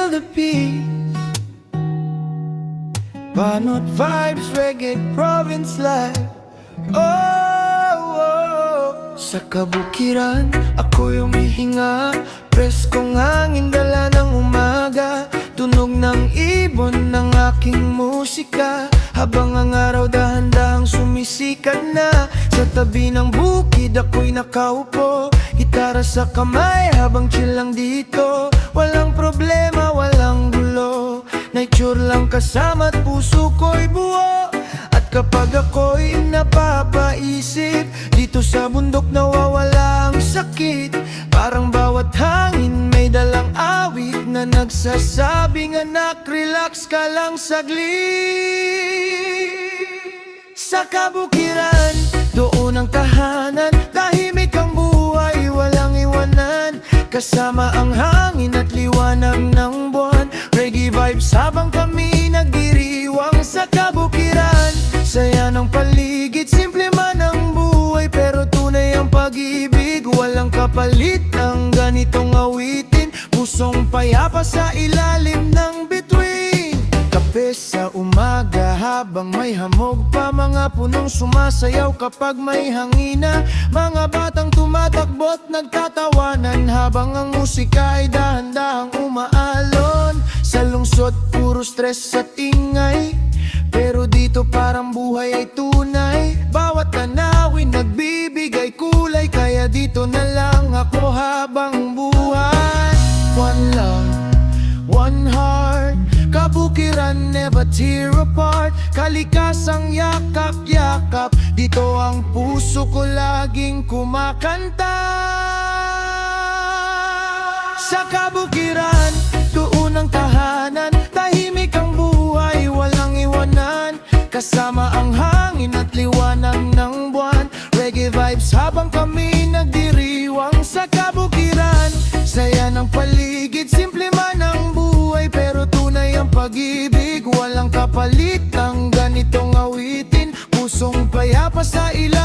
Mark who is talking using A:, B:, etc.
A: feel the beat. Banot vibes, reggae, province life. Oh. Sa kabukiran, ako yung hihinga. Preskong hangin, dala ng umaga. Tunog ng ibon ng aking musika. Habang ang araw dahan-dahang sumisikat na. Sa tabi ng bukid ako'y nakaupo. Gitara sa kamay habang chill lang dito. Walang problema, walang gulo. Nature lang kasama't puso ko'y buo. At kapag ako'y napapaisip, dito sa bundok nawawala ang sakit. Parang bawat hangin may dalang awit na nagsasabing, anak, relax ka lang saglit. Sa kabukiran, doon ang tahanan. Tahimik ang buhay, walang iwanan. Kasama ang hangin at liwanag ng buwan. Reggae vibes habang kami nagdiriwang sa kabukiran. Saya ng paligid, simple man ang buhay, pero tunay ang pag-ibig. Walang kapalit ang ganitong awitin. Pusong payapa sa ilalim ng bituin. Kape sa umaga habang may hamog pa. Mga punong sumasayaw kapag may hangina. Mga batang tumatakbo't nagtatawanan habang ang musika ay dahan-dahang umaalon. Sa lungsod puro stress at ingay, pero dito parang buhay ay tunay. Bawat tanawin nagbibigay kulay, kaya dito na lang ako habang buhay. One love, one heart, kabukiran never tear apart. Kalikasang yakap-yakap, dito ang puso ko laging kumakanta. Sa kabukiran, doon ang tahanan. Tahimik ang buhay, walang iwanan. Kasama ang hangin at liwanag ng buwan. Reggae vibes habang kami nagdiriwang sa kabukiran. Saya ng paligid, simple man ang buhay, pero tunay ang pag-ibig. Walang kapalit ang ganitong awitin. Pusong payapa sa ilalim